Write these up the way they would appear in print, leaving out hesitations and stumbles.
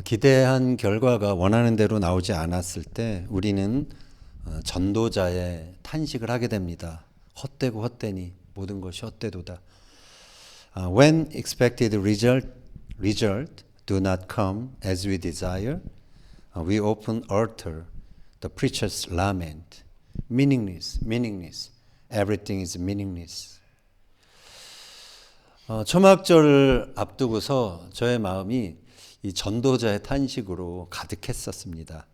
기대한 결과가 원하는 대로 나오지 않았을 때 우리는 전도자의 탄식을 하게 됩니다. 헛되고 헛되니 모든 것이 헛되도다. When expected result do not come as we desire, we often utter the preacher's lament. Meaningless, meaningless. Everything is meaningless. 초막절을 앞두고서 저의 마음이 이 전도자의 탄식으로 가득했었습니다.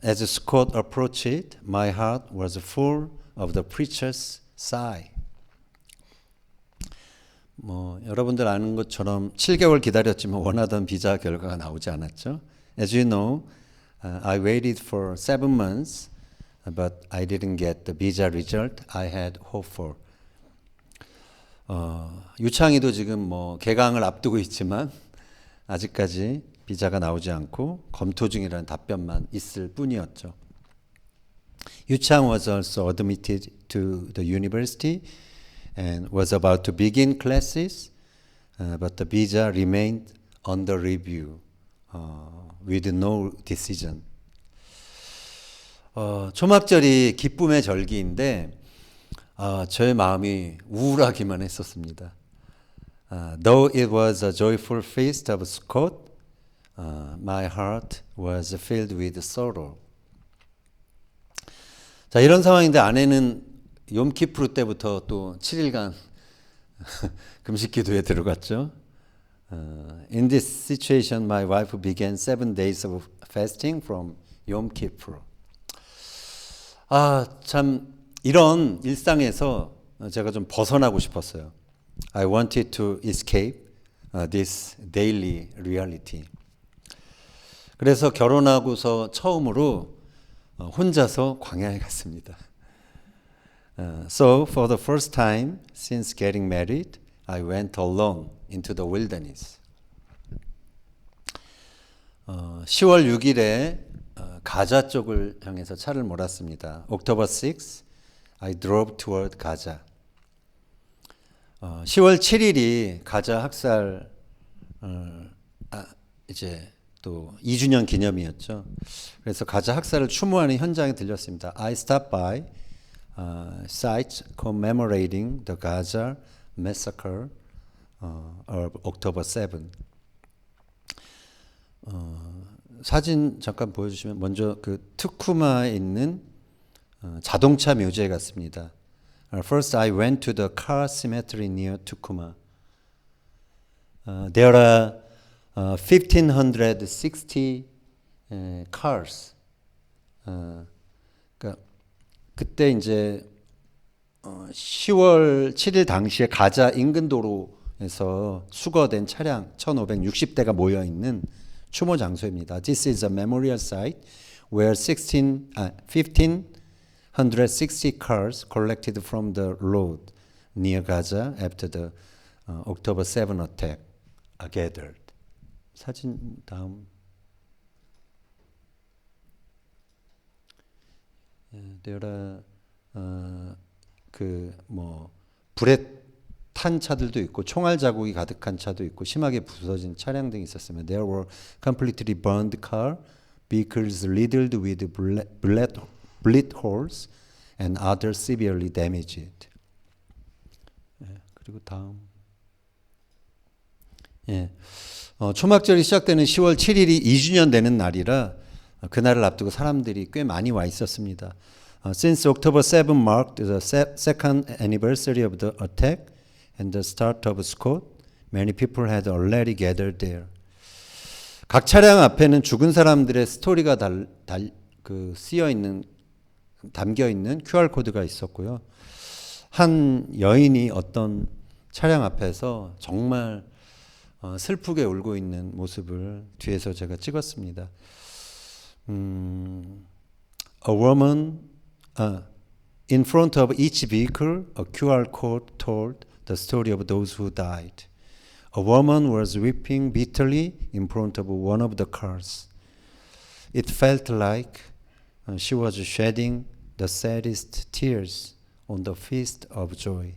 As Scott approached, my heart was full of the preacher's sigh. 여러분들 아는 것처럼 7개월 기다렸지만 원하던 비자 결과가 나오지 않았죠. As you know, I waited for 7 months, but I didn't get the visa result I had hoped for. 유창이도 지금 개강을 앞두고 있지만 아직까지 비자가 나오지 않고 검토 중이라는 답변만 있을 뿐이었죠. 유창 was also admitted to the university and was about to begin classes, but the visa remained under review with no decision. 초막절이 기쁨의 절기인데 저의 마음이 우울하기만 했었습니다. Though it was a joyful feast of Sukkot, my heart was filled with sorrow. 자, 이런 상황인데 아내는 욤키프루 때부터 또 7일간 금식 기도에 들어갔죠. In this situation, my wife began 7 days of fasting from Yom Kippur. 참 이런 일상에서 제가 좀 벗어나고 싶었어요. I wanted to escape this daily reality. 그래서 결혼하고서 처음으로 혼자서 광야에 갔습니다. So for the first time since getting married, I went alone into the wilderness. 10월 6일에 가자 쪽을 향해서 차를 몰았습니다. October 6, I drove toward Gaza. 10월 7일이 가자 학살 이제 또 2주년 기념이었죠. 그래서 가자 학살을 추모하는 현장에 들렸습니다. I stopped by sites commemorating the Gaza massacre of October 7. 사진 잠깐 보여주시면 먼저 그 투쿠마에 있는 자동차 묘지에 갔습니다. First, I went to the car cemetery near Tukuma. There are 1,560 cars. 그때 이제 10월 7일 당시에 가자 인근 도로에서 수거된 차량 1,560대가 모여 있는 추모 장소입니다. This is a memorial site where 1,560 cars collected from the road near Gaza after the October 7 attack are gathered. 사진 다음. There are 불에 탄 차들도 있고 총알 자국이 가득한 차도 있고 심하게 부서진 차량 등이 있었으며 There were completely burned car, vehicles riddled with bullet holes and others severely damaged. 그리고 다음. 초막절이 시작되는 10월 7일이 2주년 되는 날이라 그날을 앞두고 사람들이 꽤 많이 와 있었습니다. Since October 7 marked the second anniversary of the attack and the start of Sukkot, many people had already gathered there. 각 차량 앞에는 죽은 사람들의 스토리가 담겨 있는 QR 코드가 있었고요. 한 여인이 어떤 차량 앞에서 정말 슬프게 울고 있는 모습을 뒤에서 제가 찍었습니다. A woman in front of each vehicle, a QR code told the story of those who died. A woman was weeping bitterly in front of one of the cars. It felt like she was shedding the saddest tears on the feast of joy.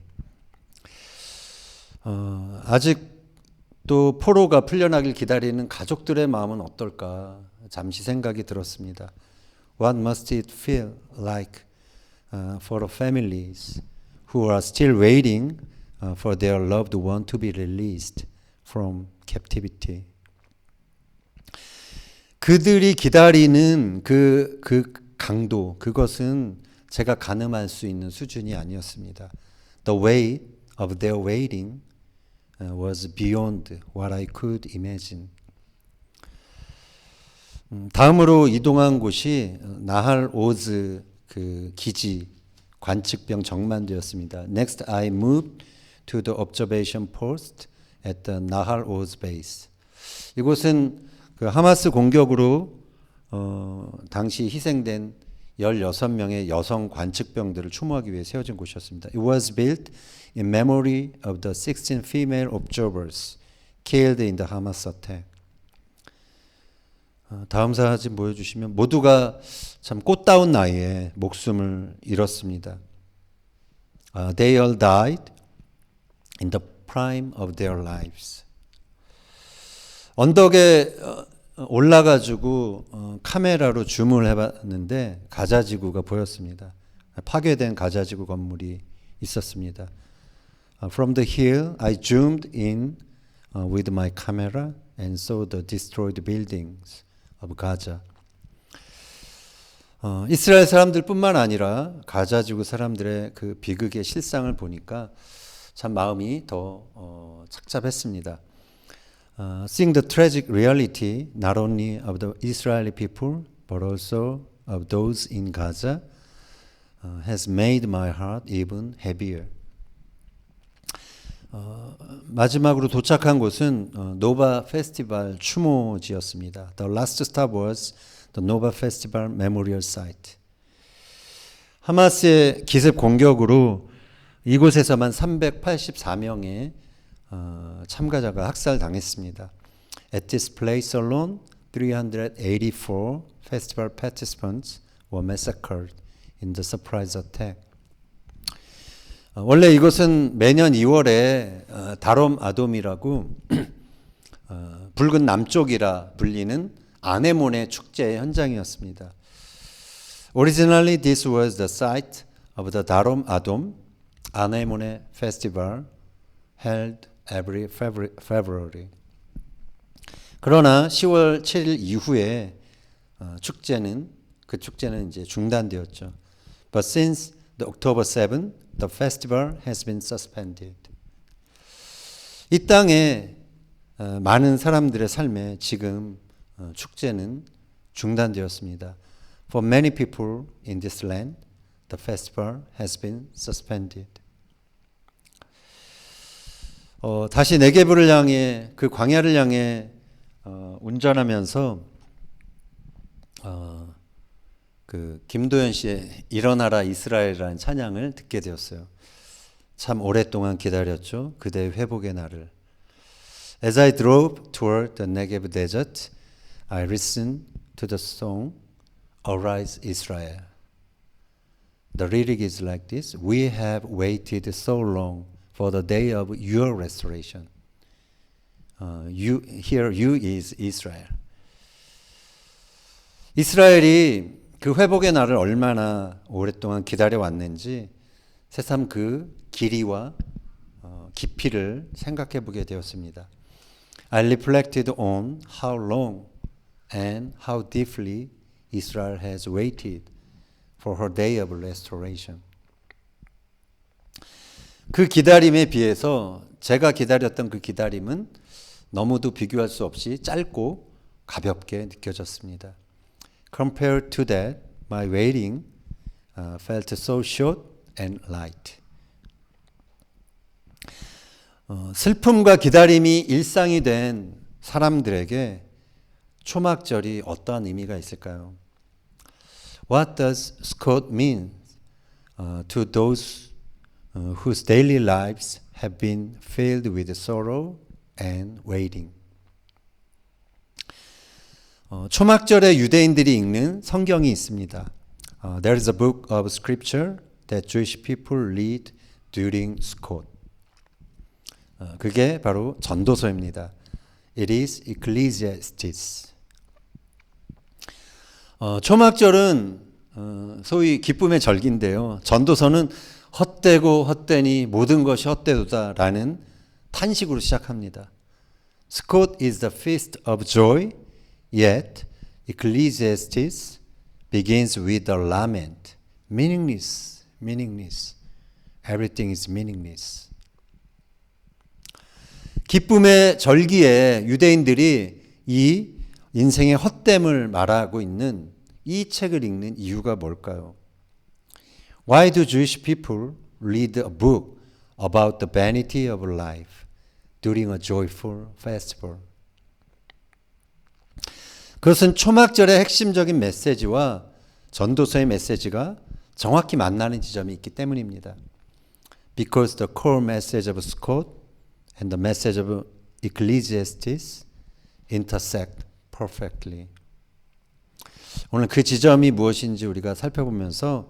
아직 또 포로가 풀려나길 기다리는 가족들의 마음은 어떨까 잠시 생각이 들었습니다. What must it feel like for the families who are still waiting for their loved one to be released from captivity? 그들이 기다리는 그 강도, 그것은 제가 가늠할 수 있는 수준이 아니었습니다. The weight of their waiting was beyond what I could imagine. 다음으로 이동한 곳이 나할 오즈 그 기지 관측병 정만되었습니다. Next, I moved to the observation post at the Nahal Oz base. 이곳은 그 하마스 공격으로 당시 희생된 16명의 여성 관측병들을 추모하기 위해 세워진 곳이었습니다. It was built in memory of the 16 female observers killed in the Hamas attack. 다음 사진 보여주시면 모두가 참 꽃다운 나이에 목숨을 잃었습니다. They all died in the prime of their lives. 언덕에 올라가지고 카메라로 줌을 해봤는데 가자지구가 보였습니다. 파괴된 가자지구 건물이 있었습니다. From the hill, I zoomed in with my camera and saw the destroyed buildings of Gaza. 이스라엘 사람들뿐만 아니라 가자지구 사람들의 그 비극의 실상을 보니까 참 마음이 더 착잡했습니다. Seeing the tragic reality not only of the Israeli people but also of those in Gaza has made my heart even heavier. 마지막으로 도착한 곳은 노바 페스티벌 추모지였습니다. The last stop was the Nova Festival Memorial Site. 하마스의 기습 공격으로 이곳에서만 384명의 참가자가 학살당했습니다. At this place alone, 384 festival participants were massacred in the surprise attack. 원래 이것은 매년 2월에 다롬 아돔이라고 붉은 남쪽이라 불리는 아네몬의 축제의 현장이었습니다. Originally, this was the site of the 다롬 아돔 아네몬의 festival held every February. 그러나 10월 7일 이후에 그 축제는 이제 중단되었죠. But since the October 7, the festival has been suspended. 이 땅에 많은 사람들의 삶에 지금 축제는 중단되었습니다. For many people in this land, the festival has been suspended. 다시 네게브를 향해 그 광야를 향해 운전하면서 그 김도연 씨의 일어나라 이스라엘이라는 찬양을 듣게 되었어요. 참 오랫동안 기다렸죠. 그대의 회복의 날을. As I drove toward the Negev desert, I listened to the song Arise Israel. The lyric is like this: We have waited so long for the day of your restoration. You is Israel. 이스라엘이 그 회복의 날을 얼마나 오랫동안 기다려왔는지 새삼 그 길이와 깊이를 생각해 보게 되었습니다. I reflected on how long and how deeply Israel has waited for her day of restoration. 그 기다림에 비해서 제가 기다렸던 그 기다림은 너무도 비교할 수 없이 짧고 가볍게 느껴졌습니다. Compared to that, my waiting felt so short and light. 슬픔과 기다림이 일상이 된 사람들에게 초막절이 어떠한 의미가 있을까요? What does Sukkot mean to those whose daily lives have been filled with sorrow and waiting? 초막절에 유대인들이 읽는 성경이 있습니다. There is a book of scripture that Jewish people read during Sukkot. 그게 바로 전도서입니다. It is Ecclesiastes. 초막절은 소위 기쁨의 절기인데요. 전도서는 헛되고 헛되니 모든 것이 헛되도다라는 탄식으로 시작합니다. Sukkot is the feast of joy, yet Ecclesiastes begins with a lament. Meaningless, meaningless. Everything is meaningless. 기쁨의 절기에 유대인들이 이 인생의 헛됨을 말하고 있는 이 책을 읽는 이유가 뭘까요? Why do Jewish people read a book about the vanity of life during a joyful festival? 그것은 초막절의 핵심적인 메시지와 전도서의 메시지가 정확히 만나는 지점이 있기 때문입니다. Because the core message of Sukkot and the message of Ecclesiastes intersect perfectly. 오늘 그 지점이 무엇인지 우리가 살펴보면서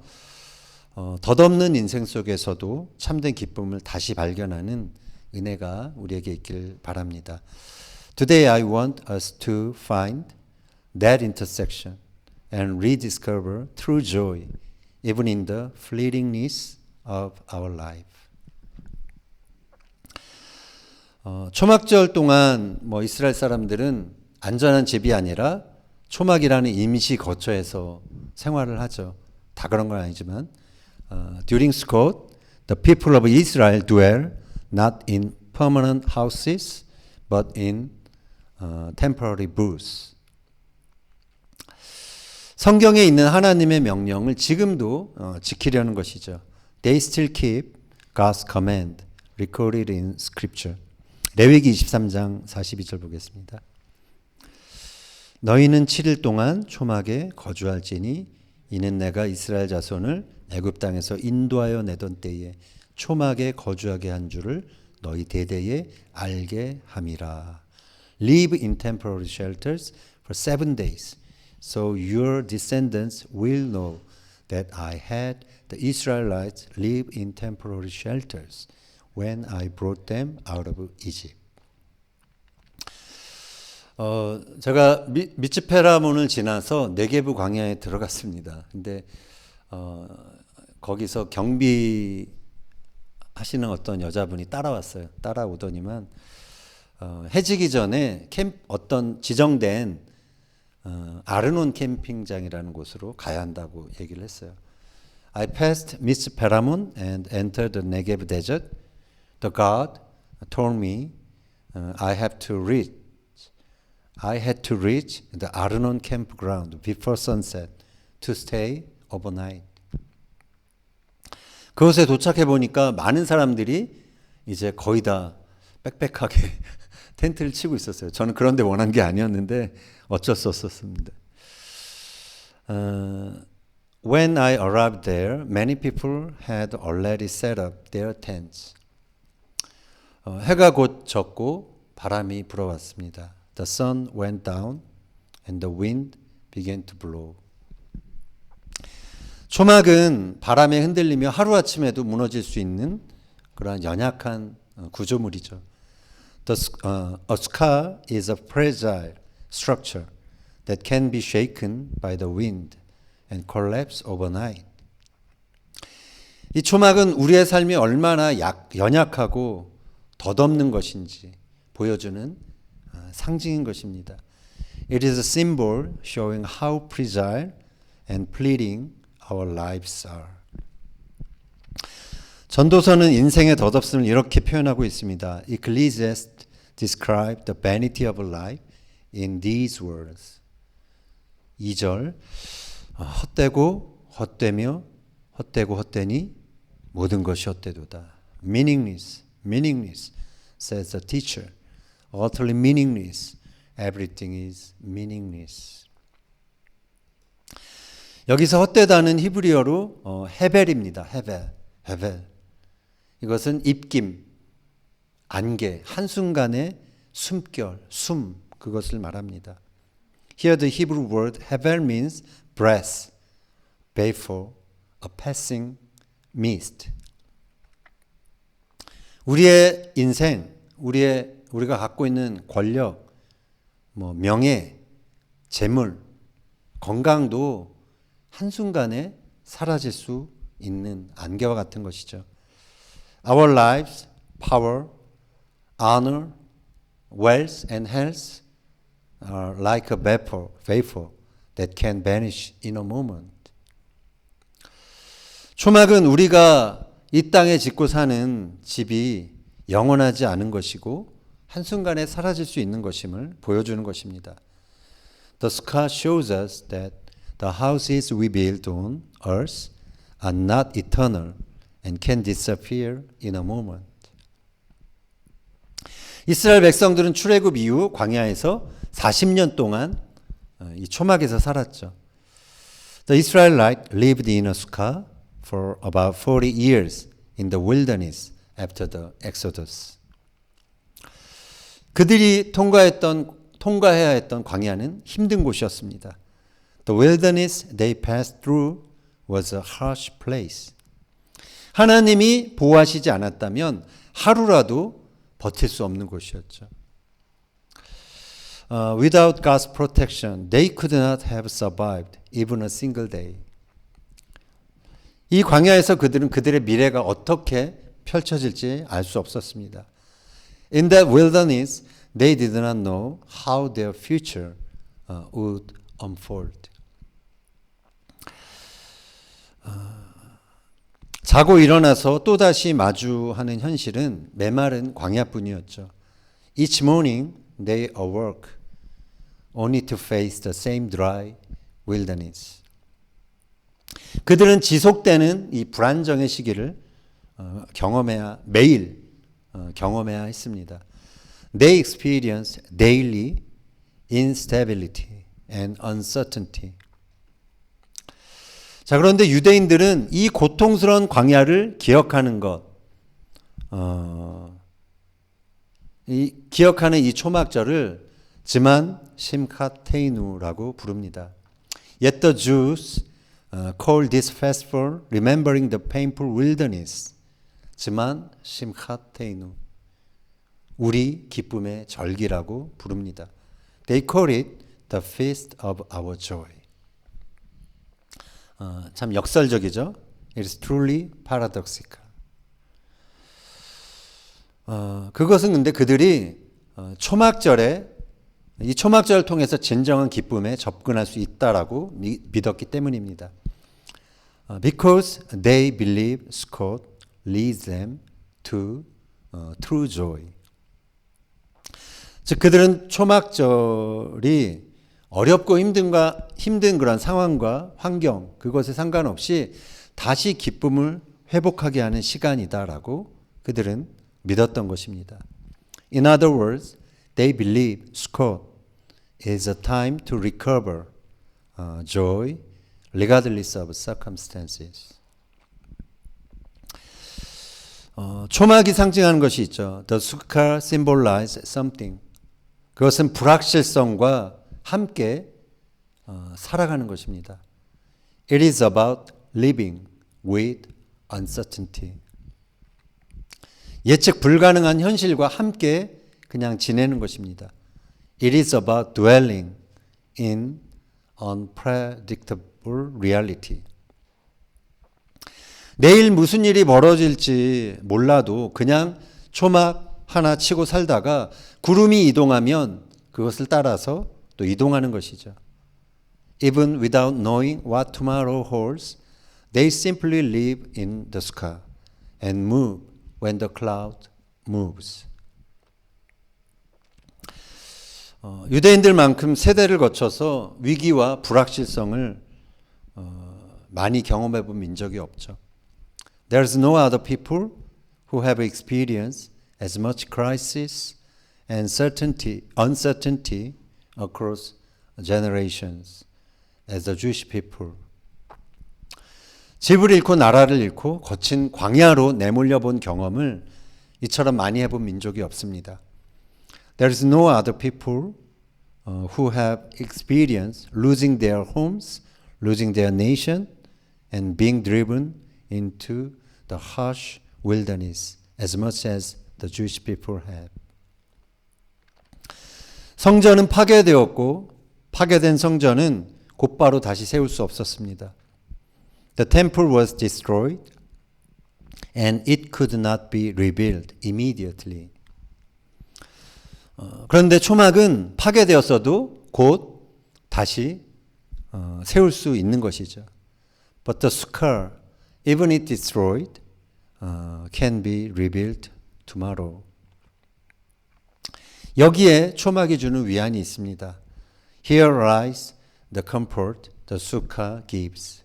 덧없는 인생 속에서도 참된 기쁨을 다시 발견하는 은혜가 우리에게 있길 바랍니다. Today I want us to find that intersection and rediscover true joy even in the fleetingness of our life. 초막절 동안 이스라엘 사람들은 안전한 집이 아니라 초막이라는 임시 거처에서 생활을 하죠. 다 그런 건 아니지만 During Sukkot, the people of Israel dwell not in permanent houses but in temporary booths. 성경에 있는 하나님의 명령을 지금도 지키려는 것이죠. They still keep God's command recorded in Scripture. 레위기 23장 42절 보겠습니다. 너희는 7일 동안 초막에 거주할지니 이는 내가 이스라엘 자손을 애굽 땅에서 인도하여 내던 때에 초막에 거주하게 한 줄을 너희 대대에 알게 함이라. Live in temporary shelters for 7 days, so your descendants will know that I had the Israelites live in temporary shelters when I brought them out of Egypt. 제가 미츠페라몬을 지나서 네게부 광야에 들어갔습니다. 근데 거기서 경비 하시는 어떤 여자분이 따라왔어요. 따라오더니만 해지기 전에 어떤 지정된 아르논 캠핑장이라는 곳으로 가야 한다고 얘기를 했어요. I passed Mitzperamon and entered the Negev desert. The guard told me I had to reach the Arnon campground before sunset to stay overnight. 그곳에 도착해 보니까 많은 사람들이 이제 거의 다 빽빽하게 텐트를 치고 있었어요. 저는 그런 데 원한 게 아니었는데 어쩔 수 없었습니다. When I arrived there, many people had already set up their tents. 해가 곧 졌고 바람이 불어왔습니다. The sun went down and the wind began to blow. 초막은 바람에 흔들리며 하루아침에도 무너질 수 있는 그러한 연약한 구조물이죠. A sukkah is a fragile structure that can be shaken by the wind and collapse overnight. 이 초막은 우리의 삶이 얼마나 연약하고 덧없는 것인지 보여주는 상징인 것입니다. It is a symbol showing how fragile and fleeting our lives are. 전도서는 인생의 덧없음을 이렇게 표현하고 있습니다. Ecclesiastes describe the vanity of life in these words. 2절 헛되고 헛되며 헛되고 헛되니 모든 것이 헛되도다. Meaningless, meaningless, says the teacher. Utterly meaningless. Everything is meaningless. 여기서 헛되다는 히브리어로 헤벨입니다. 헤벨. 이것은 입김, 안개, 한순간의 숨결, 그것을 말합니다. Here the Hebrew word hevel means breath, vapor, a passing mist. 우리의 인생, 우리가 갖고 있는 권력, 뭐 명예, 재물, 건강도 한순간에 사라질 수 있는 안개와 같은 것이죠. Our lives, power, honor, wealth and health are like a vapor that can vanish in a moment. 초막은 우리가 이 땅에 짓고 사는 집이 영원하지 않은 것이고 한순간에 사라질 수 있는 것임을 보여주는 것입니다. The scar shows us that the houses we build on earth are not eternal and can disappear in a moment. 이스라엘 백성들은 출애굽 이후 광야에서 40년 동안 이 초막에서 살았죠. The Israelites lived in a sukkah for about 40 years in the wilderness after the Exodus. 그들이 통과해야 했던 광야는 힘든 곳이었습니다. The wilderness they passed through was a harsh place. 하나님이 보호하시지 않았다면 하루라도 버틸 수 없는 곳이었죠. Without God's protection, they could not have survived even a single day. 이 광야에서 그들은 그들의 미래가 어떻게 펼쳐질지 알 수 없었습니다. In that wilderness, they did not know how their future would unfold. 자고 일어나서 또다시 마주하는 현실은 메마른 광야뿐이었죠. Each morning they awoke only to face the same dry wilderness. 그들은 지속되는 이 불안정의 시기를 매일 경험해야 했습니다. They experienced daily instability and uncertainty. 자, 그런데 유대인들은 이 고통스러운 광야를 기억하는 기억하는 이 초막절을 지만 심카테이누라고 부릅니다. Yet the Jews call this festival remembering the painful wilderness. 지만 심카테이누. 우리 기쁨의 절기라고 부릅니다. They call it the feast of our joy. 참 역설적이죠. It is truly paradoxical. 그것은 근데 그들이 이 초막절을 통해서 진정한 기쁨에 접근할 수 있다라고 믿었기 때문입니다. Because they believe Sukkot leads them to true joy. 즉 그들은 초막절이 어렵고 힘든 그런 상황과 환경 그것에 상관없이 다시 기쁨을 회복하게 하는 시간이다라고 그들은 믿었던 것입니다. In other words, they believe Sukkot is a time to recover joy regardless of circumstances. 초막이 상징하는 것이 있죠. The sukkah symbolizes something. 그것은 불확실성과 함께 살아가는 것입니다. It is about living with uncertainty. 예측 불가능한 현실과 함께 그냥 지내는 것입니다. It is about dwelling in unpredictable reality. 내일 무슨 일이 벌어질지 몰라도 그냥 초막 하나 치고 살다가 구름이 이동하면 그것을 따라서 또 이동하는 것이죠. Even without knowing what tomorrow holds, they simply live in the sky and move when the cloud moves. 유대인들만큼 세대를 거쳐서 위기와 불확실성을 많이 경험해 본 민족이 없죠. There's no other people who have experienced as much crisis and uncertainty across generations as the Jewish people. 집을 잃고 나라를 잃고 거친 광야로 내몰려 본 경험을 이처럼 많이 해본 민족이 없습니다. There is no other people who have experienced losing their homes, losing their nation, and being driven into the harsh wilderness as much as the Jewish people have. 성전은 파괴되었고 파괴된 성전은 곧바로 다시 세울 수 없었습니다. The temple was destroyed and it could not be rebuilt immediately. 그런데 초막은 파괴되었어도 곧 다시 세울 수 있는 것이죠. But the sukkah, even if destroyed, can be rebuilt tomorrow. 여기에 초막이 주는 위안이 있습니다. Here lies the comfort the sukkah gives.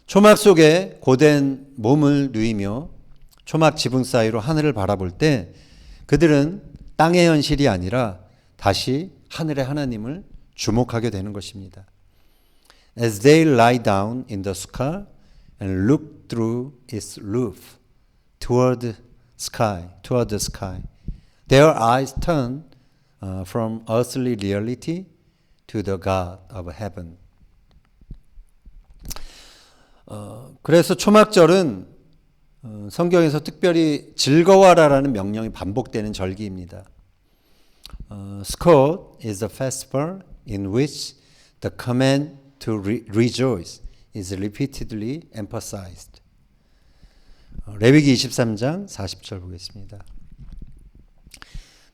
초막 속에 고된 몸을 누이며 초막 지붕 사이로 하늘을 바라볼 때 그들은 땅의 현실이 아니라 다시 하늘의 하나님을 주목하게 되는 것입니다. As they lie down in the sukkah and look through its roof toward the sky, their eyes turn from earthly reality to the God of heaven. 그래서 초막절은 성경에서 특별히 즐거워하라라는 명령이 반복되는 절기입니다. Sukkot is a festival in which the command to rejoice is repeatedly emphasized. 레위기 23장 40절 보겠습니다.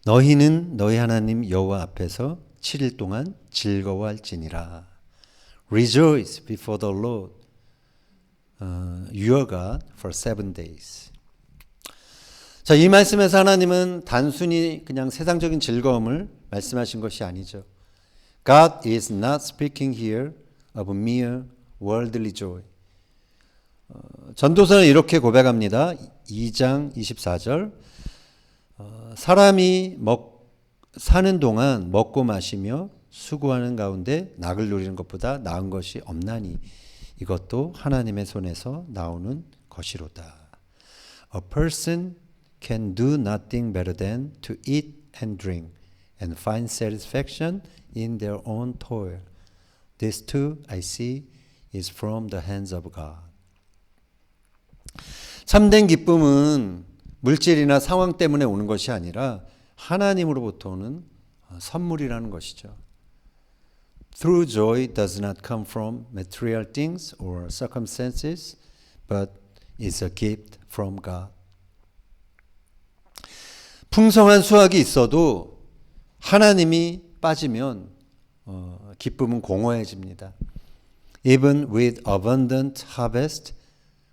너희는 너희 하나님 여호와 앞에서 7일 동안 즐거워할지니라. Rejoice before the Lord your God for 7 days. 자, 이 말씀에서 하나님은 단순히 그냥 세상적인 즐거움을 말씀하신 것이 아니죠. God is not speaking here of mere worldly joy. 전도서는 이렇게 고백합니다. 2장 24절. 사람이 사는 동안 먹고 마시며 수고하는 가운데 낙을 누리는 것보다 나은 것이 없나니 이것도 하나님의 손에서 나오는 것이로다. A person can do nothing better than to eat and drink and find satisfaction in their own toil. This too I see is from the hands of God. 참된 기쁨은 물질이나 상황 때문에 오는 것이 아니라 하나님으로부터 오는 선물이라는 것이죠. True joy does not come from material things or circumstances, but is a gift from God. 풍성한 수확이 있어도 하나님이 빠지면 기쁨은 공허해집니다. Even with abundant harvest,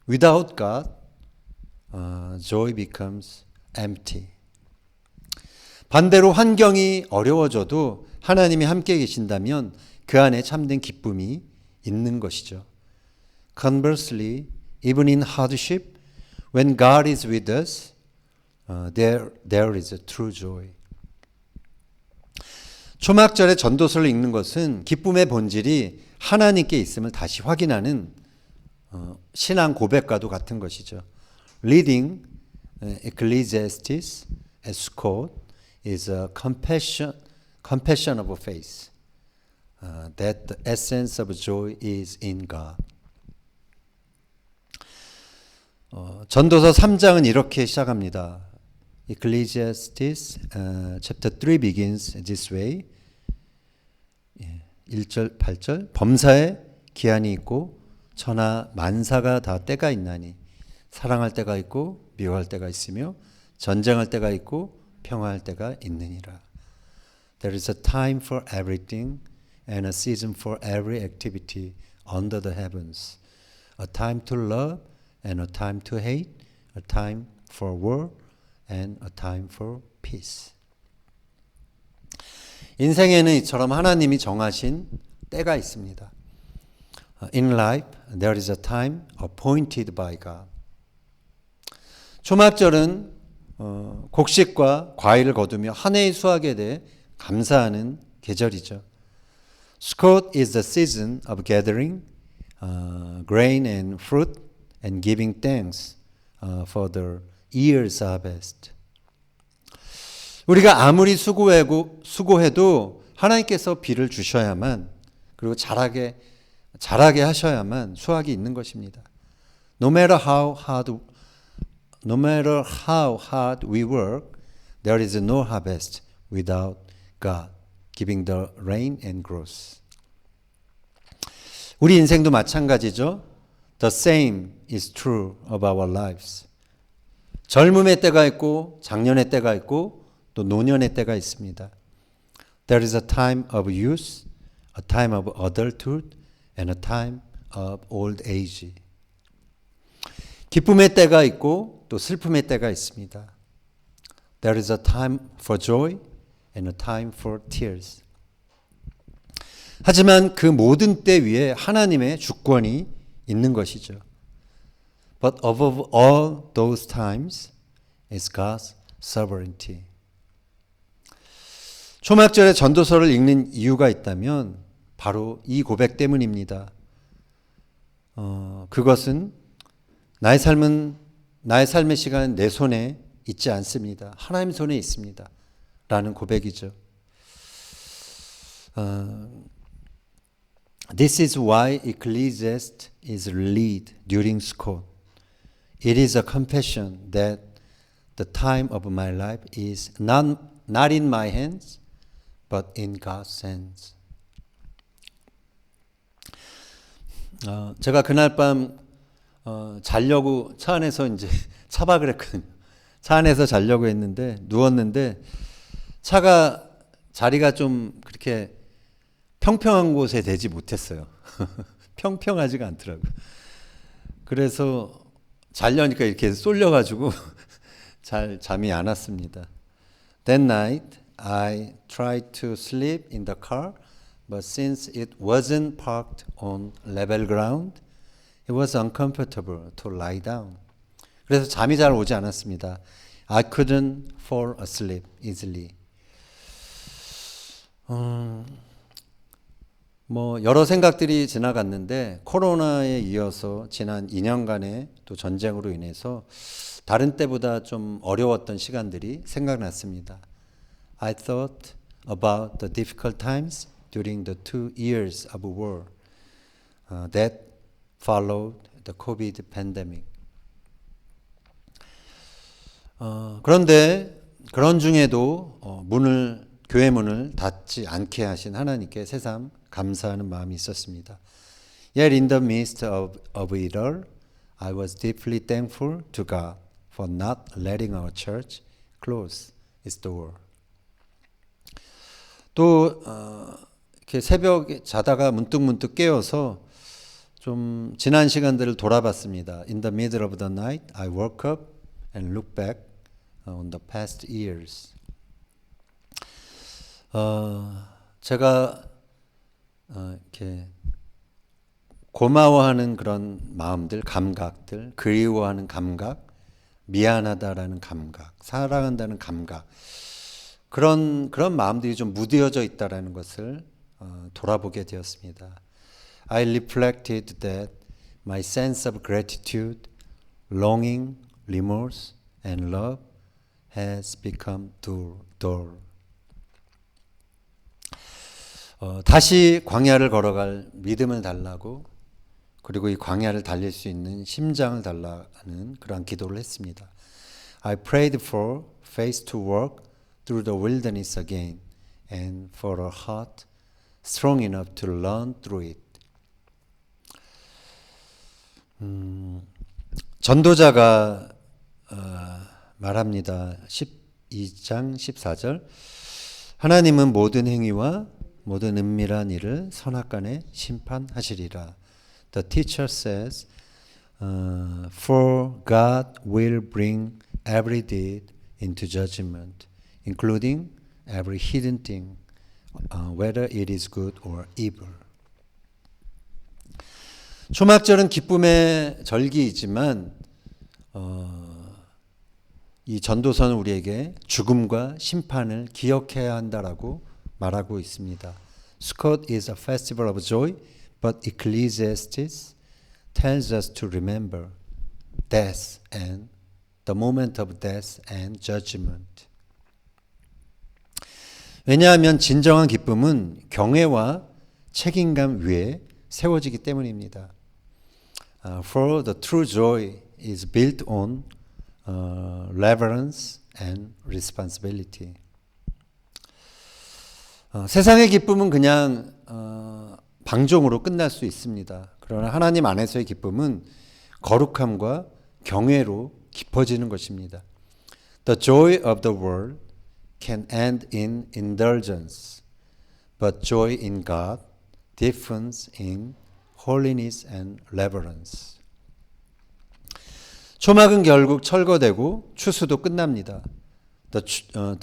without God, joy becomes empty. 반대로 환경이 어려워져도 하나님이 함께 계신다면 그 안에 참된 기쁨이 있는 것이죠. Conversely, even in hardship, when God is with us, there is a true joy. 초막절에 전도서를 읽는 것은 기쁨의 본질이 하나님께 있음을 다시 확인하는 신앙 고백과도 같은 것이죠. Reading Ecclesiastes at Sukkot is a confession of faith that the essence of joy is in God. 전도서 3장은 이렇게 시작합니다. Ecclesiastes chapter 3 begins this way. 1절 8절 범사에 기한이 있고 천하 만사가 다 때가 있나니 사랑할 때가 있고 미워할 때가 있으며 전쟁할 때가 있고 평화할 때가 있느니라. There is a time for everything and a season for every activity under the heavens. A time to love and a time to hate. A time for war and a time for peace. 인생에는 이처럼 하나님이 정하신 때가 있습니다. In life, there is a time appointed by God. 초막절은 곡식과 과일을 거두며 한 해의 수확에 대해 감사하는 계절이죠. Sukkot is the season of gathering grain and fruit and giving thanks for the year's harvest. 우리가 아무리 수고해도 하나님께서 비를 주셔야만 그리고 자라게 하셔야만 수확이 있는 것입니다. No matter how hard we work, there is no harvest without God, giving the rain and growth. 우리 인생도 마찬가지죠. The same is true of our lives. 젊음의 때가 있고 장년의 때가 있고 또 노년의 때가 있습니다. There is a time of youth, a time of adulthood, and a time of old age. 기쁨의 때가 있고 또 슬픔의 때가 있습니다. There is a time for joy and a time for tears. 하지만 그 모든 때 위에 하나님의 주권이 있는 것이죠. But above all those times is God's sovereignty. 초막절에 전도서를 읽는 이유가 있다면 바로 이 고백 때문입니다. 그것은 나의 삶의 시간은 내 손에 있지 않습니다. 하나님 손에 있습니다. 라는 고백이죠. This is why Ecclesiastes is read during Sukkot. It is a confession that the time of my life is not in my hands, but in God's hands. 제가 그날 밤 자려고 차 안에서 이제 차박을 했거든요. 차 안에서 자려고 했는데 누웠는데 차가 자리가 좀 그렇게 평평한 곳에 되지 못했어요. 평평하지가 않더라고요. 그래서 자려니까 이렇게 쏠려가지고 잘 잠이 안 왔습니다. That night I tried to sleep in the car, but since it wasn't parked on level ground, it was uncomfortable to lie down. 그래서 잠이 잘 오지 않았습니다. I couldn't fall asleep easily. 여러 생각들이 지나갔는데 코로나에 이어서 지난 2년간의 또 전쟁으로 인해서 다른 때보다 좀 어려웠던 시간들이 생각났습니다. I thought about the difficult times during the 2 years of war that followed the COVID pandemic. 그런데 그런 중에도 교회 문을 닫지 않게 하신 하나님께 새삼 감사하는 마음이 있었습니다. Yet in the midst of it all, I was deeply thankful to God for not letting our church close its door. 또 이렇게 새벽에 자다가 문득 깨어서 좀 지난 시간들을 돌아봤습니다. In the middle of the night, I woke up and looked back on the past years. 제가 이렇게 고마워하는 그런 마음들, 감각들, 그리워하는 감각, 미안하다라는 감각, 사랑한다는 감각, 그런 마음들이 좀 무뎌져 있다라는 것을 돌아보게 되었습니다. I reflected that my sense of gratitude, longing, remorse, and love has become dull. 다시 광야를 걸어갈 믿음을 달라고, 그리고 이 광야를 달릴 수 있는 심장을 달라는 그러한 기도를 했습니다. I prayed for faith to walk through the wilderness again and for a heart strong enough to run through it. 전도자가 말합니다. 12장 14절 하나님은 모든 행위와 모든 은밀한 일을 선악간에 심판하시리라. The teacher says, For God will bring every deed into judgment, including every hidden thing, whether it is good or evil. 초막절은 기쁨의 절기이지만 이 전도서는 우리에게 죽음과 심판을 기억해야 한다라고 말하고 있습니다. Sukkot is a festival of joy, but Ecclesiastes tells us to remember death and the moment of death and judgment. 왜냐하면 진정한 기쁨은 경외와 책임감 위에 세워지기 때문입니다. For the true joy is built on reverence and responsibility. 세상의 기쁨은 그냥 방종으로 끝날 수 있습니다. 그러나 하나님 안에서의 기쁨은 거룩함과 경외로 깊어지는 것입니다. The joy of the world can end in indulgence, but joy in God deepens in holiness and reverence. 초막은 결국 철거되고 추수도 끝납니다. The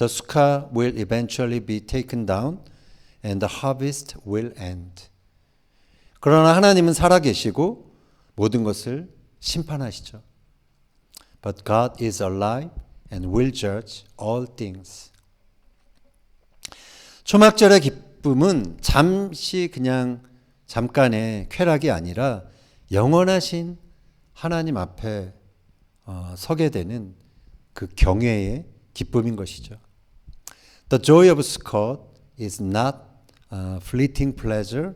sukkah will eventually be taken down and the harvest will end. 그러나 하나님은 살아계시고 모든 것을 심판하시죠. But God is alive and will judge all things. 초막절의 기쁨은 잠시 그냥 잠깐의 쾌락이 아니라 영원하신 하나님 앞에 서게 되는 그 경외의 기쁨인 것이죠. The joy of Sukkot is not fleeting pleasure,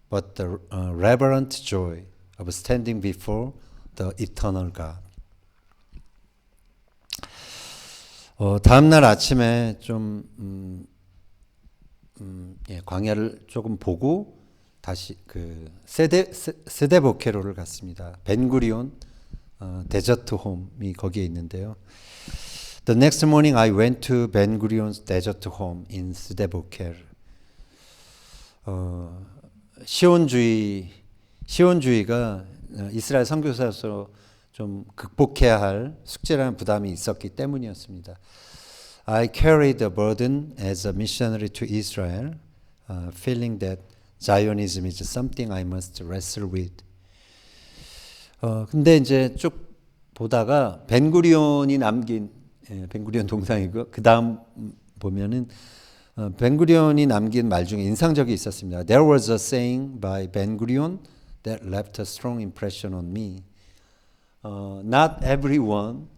but the reverent joy of standing before the eternal God. 다음 날 아침에 좀 광야를 조금 보고 다시 그 세데보케로를 갔습니다. 벤구리온 데저트 홈이 거기에 있는데요. The next morning I went to Ben Gurion's desert home in Sde-Boker. 시온주의가 이스라엘 선교사로서 좀 극복해야 할 숙제라는 부담이 있었기 때문이었습니다. I carried the burden as a missionary to Israel, feeling that Zionism is something I must wrestle with. 근데 이제 쭉 보다가 벤구리온이 남긴 벤구리온 동상이고 그 다음 보면은 벤구리온이 남긴 말 중에 인상적이 있었습니다. There was a saying by Ben-Gurion that left a strong impression on me. Not everyone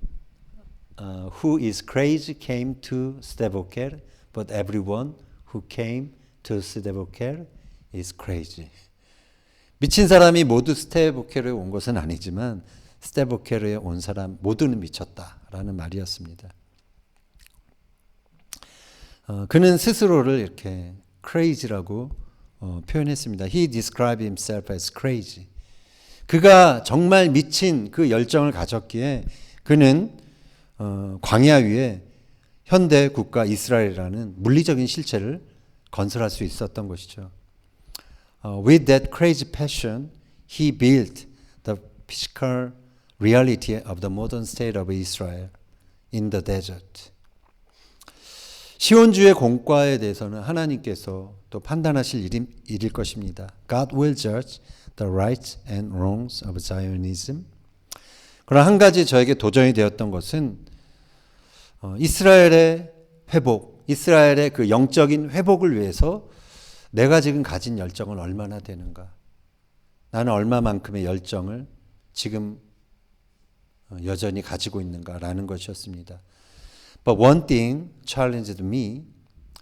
who is crazy came to Sde-Boker, but everyone who came to Sde-Boker is crazy. 미친 사람이 모두 스데보케르에 온 것은 아니지만 스데보케르에 온 사람 모두는 미쳤다라는 말이었습니다. 그는 스스로를 이렇게 crazy라고 표현했습니다. He described himself as crazy. 그가 정말 미친 그 열정을 가졌기에 그는 광야 위에 현대 국가 이스라엘이라는 물리적인 실체를 건설할 수 있었던 것이죠. With that crazy passion, he built the physical reality of the modern state of Israel in the desert. 시온주의 공과에 대해서는 하나님께서 또 판단하실 일일 것입니다. God will judge the rights and wrongs of Zionism. 그러나 한 가지 저에게 도전이 되었던 것은 이스라엘의 회복, 이스라엘의 그 영적인 회복을 위해서 내가 지금 가진 열정은 얼마나 되는가? 나는 얼마만큼의 열정을 지금 여전히 가지고 있는가라는 것이었습니다. But one thing challenged me.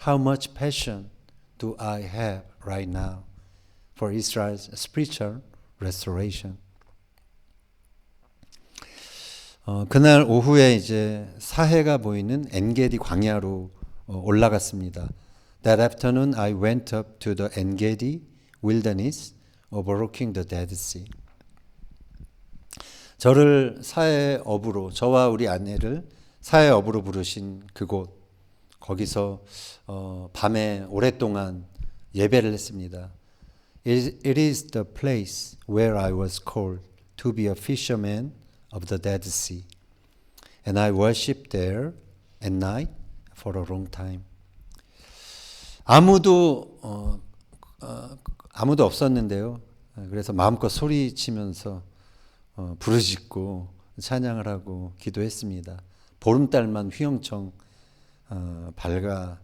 How much passion do I have right now for Israel's spiritual restoration? 그날 오후에 이제 사해가 보이는 엔게디 광야로 올라갔습니다. That afternoon I went up to the En-Gedi wilderness overlooking the Dead Sea. 저를 사해 어부로, 저와 우리 아내를 사해 어부로 부르신 그곳, 거기서 밤에 오랫동안 예배를 했습니다. It is the place where I was called to be a fisherman of the Dead Sea, and I worshipped there at night for a long time. 아무도 없었는데요. 그래서 마음껏 소리치면서 부르짖고 찬양을 하고 기도했습니다. 보름달만 휘영청 밝았던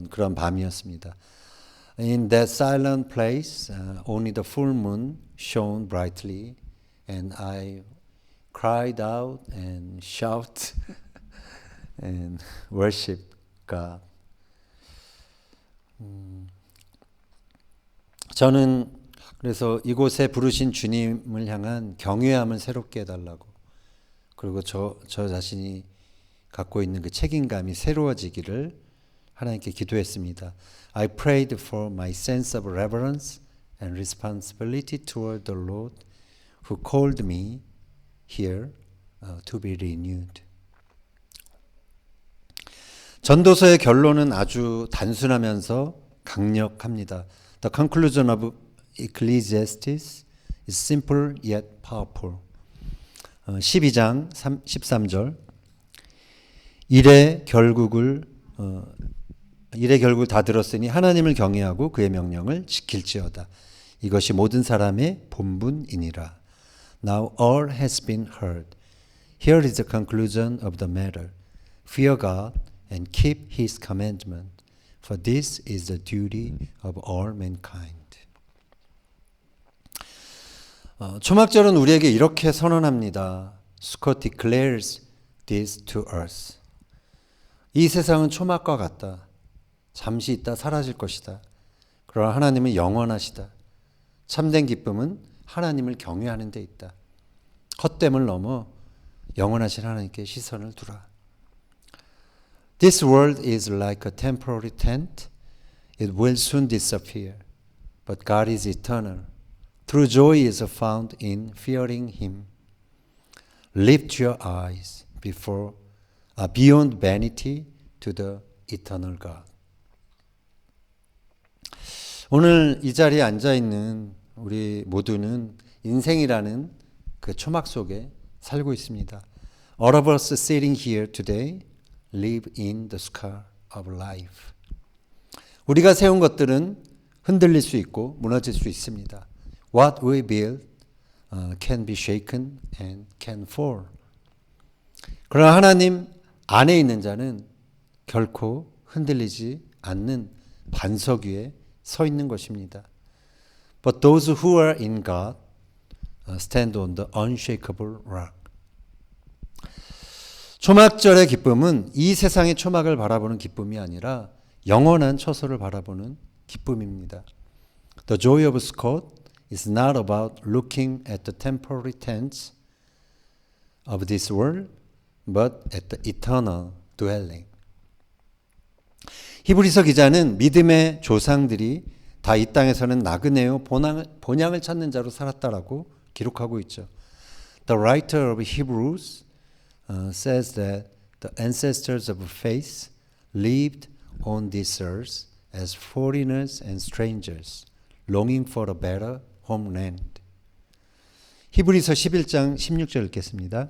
그런 밤이었습니다. In that silent place, only the full moon shone brightly, and I cried out and shouted and worshiped God. 저는 그래서 이곳에 부르신 주님을 향한 경외함을 새롭게 해달라고, 그리고 저 자신이 갖고 있는 그 책임감이 새로워지기를 하나님께 기도했습니다. I prayed for my sense of reverence and responsibility toward the Lord who called me here to be renewed. 전도서의 결론은 아주 단순하면서 강력합니다. The conclusion of Ecclesiastes is simple yet powerful. 12장 13절 일의 결국을 다 들었으니 하나님을 경외하고 그의 명령을 지킬지어다. 이것이 모든 사람의 본분이니라. Now all has been heard. Here is the conclusion of the matter. Fear God and keep His commandment, for this is the duty of all mankind. 초막절은 우리에게 이렇게 선언합니다. Scott declares this to us. 이 세상은 초막과 같다. 잠시 있다 사라질 것이다. 그러나 하나님은 영원하시다. 참된 기쁨은 하나님을 경외하는 데 있다. 헛됨을 넘어 영원하신 하나님께 시선을 두라. This world is like a temporary tent. It will soon disappear. But God is eternal. True joy is found in fearing Him. Lift your eyes beyond vanity to the eternal God. 오늘 이 자리에 앉아 있는 우리 모두는 인생이라는 그 초막 속에 살고 있습니다. All of us sitting here today live in the scar of life. 우리가 세운 것들은 흔들릴 수 있고 무너질 수 있습니다. What we build can be shaken and can fall. 그러나 하나님 안에 있는 자는 결코 흔들리지 않는 반석 위에 서 있는 것입니다. But those who are in God stand on the unshakable rock. 초막절의 기쁨은 이 세상의 초막을 바라보는 기쁨이 아니라 영원한 처소를 바라보는 기쁨입니다. The joy of Scott is not about looking at the temporary tents of this world, but at the eternal dwelling. 히브리서 기자는 믿음의 조상들이 다 이 땅에서는 나그네요 본향을 찾는 자로 살았다라고 기록하고 있죠. The writer of Hebrews says that the ancestors of faith lived on this earth as foreigners and strangers, longing for a better homeland. 히브리서 11장 16절 읽겠습니다.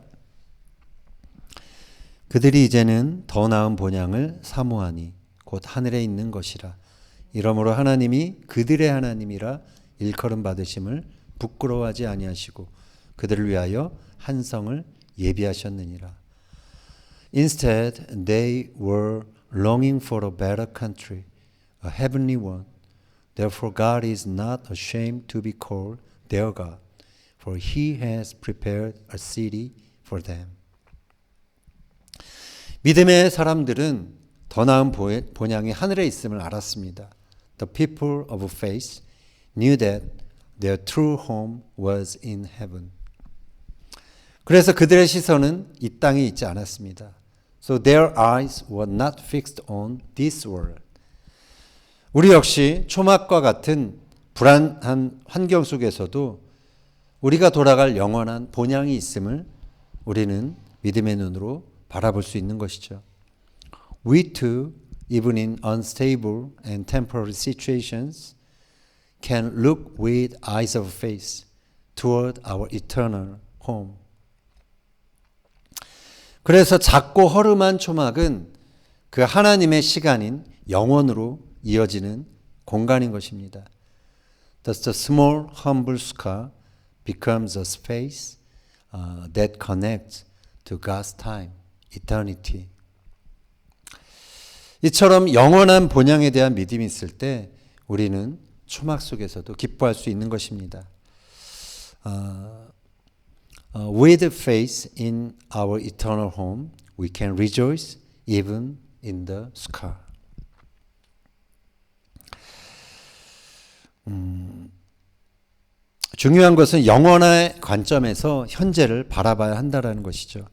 그들이 이제는 더 나은 본향을 사모하니 곧 하늘에 있는 것이라. 이러므로 하나님이 그들의 하나님이라 일컬음 받으심을 부끄러워하지 아니하시고 그들을 위하여 한 성을 예비하셨느니라. Instead, they were longing for a better country, a heavenly one. Therefore, God is not ashamed to be called their God, for He has prepared a city for them. 믿음의 사람들은 더 나은 본향이 하늘에 있음을 알았습니다. The people of faith knew that their true home was in heaven. 그래서 그들의 시선은 이 땅에 있지 않았습니다. So their eyes were not fixed on this world. 우리 역시 초막과 같은 불안한 환경 속에서도 우리가 돌아갈 영원한 본향이 있음을 우리는 믿음의 눈으로 바라볼 수 있는 것이죠. We too, even in unstable and temporary situations, can look with eyes of faith toward our eternal home. 그래서 작고 허름한 초막은 그 하나님의 시간인 영원으로 이어지는 공간인 것입니다. Thus the small humble scar becomes a space that connects to God's time, eternity. 이처럼 영원한 본향에 대한 믿음이 있을 때 우리는 초막 속에서도 기뻐할 수 있는 것입니다. With faith in our eternal home, we can rejoice even in the scar. 중요한 것은 영원의 관점에서 현재를 바라봐야 한다는 것이죠.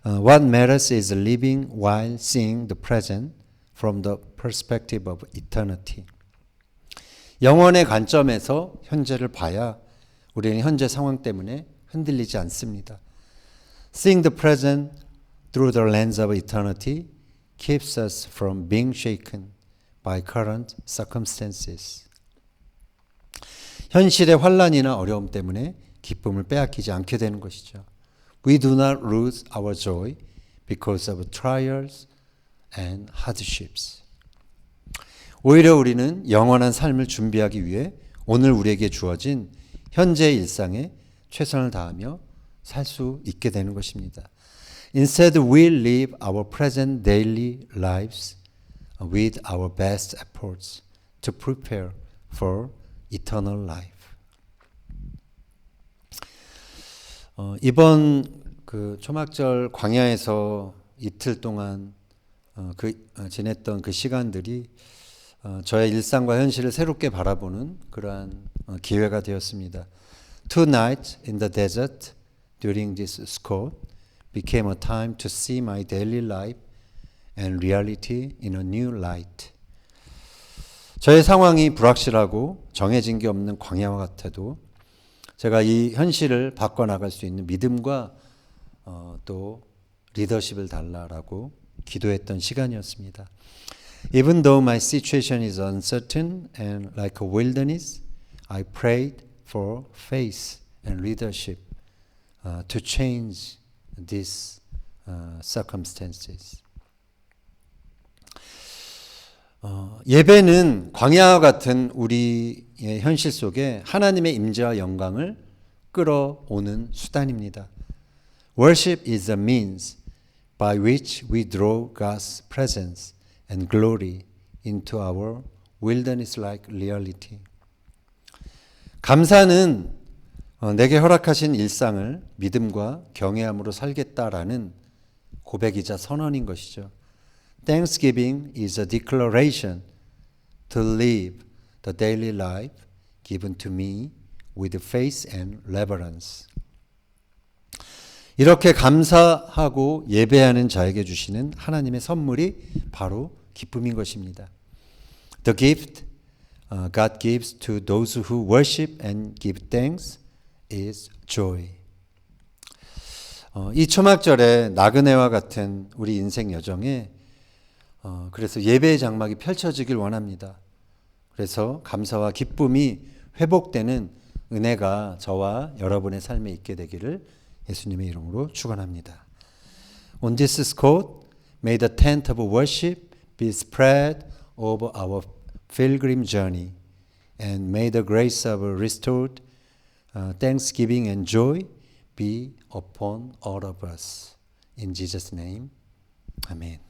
What matters is living while seeing the present from the perspective of eternity. 영원의 관점에서 현재를 봐야 우리는 현재 상황 때문에 흔들리지 않습니다. Seeing the present through the lens of eternity keeps us from being shaken by current circumstances. 현실의 환란이나 어려움 때문에 기쁨을 빼앗기지 않게 되는 것이죠. We do not lose our joy because of trials and hardships. 오히려 우리는 영원한 삶을 준비하기 위해 오늘 우리에게 주어진 현재의 일상에 최선을 다하며 살 수 있게 되는 것입니다. Instead, we live our present daily lives with our best efforts to prepare for eternal life. 이번 그 초막절 광야에서 이틀 동안 지냈던 그 시간들이 저의 일상과 현실을 새롭게 바라보는 그러한 기회가 되었습니다. 2 nights in the desert during this Sukkot became a time to see my daily life and reality in a new light. 저의 상황이 불확실하고 정해진 게 없는 광야와 같아도 제가 이 현실을 바꿔나갈 수 있는 믿음과 또 리더십을 달라라고 기도했던 시간이었습니다. Even though my situation is uncertain and like a wilderness, I prayed for faith and leadership to change these circumstances. 예배는 광야와 같은 우리의 현실 속에 하나님의 임재와 영광을 끌어오는 수단입니다. Worship is a means by which we draw God's presence and glory into our wilderness-like reality. 감사는 내게 허락하신 일상을 믿음과 경외함으로 살겠다라는 고백이자 선언인 것이죠. Thanksgiving is a declaration to live the daily life given to me with faith and reverence. 이렇게 감사하고 예배하는 자에게 주시는 하나님의 선물이 바로 기쁨인 것입니다. The gift God gives to those who worship and give thanks is joy. 이 초막절에 나그네와 같은 우리 인생 여정에 그래서 예배의 장막이 펼쳐지길 원합니다. 그래서 감사와 기쁨이 회복되는 은혜가 저와 여러분의 삶에 있게 되기를 예수님의 이름으로 축원합니다. On this Sukkot, may the tent of worship be spread over our pilgrim journey, and may the grace of restored thanksgiving and joy be upon all of us. In Jesus' name, Amen.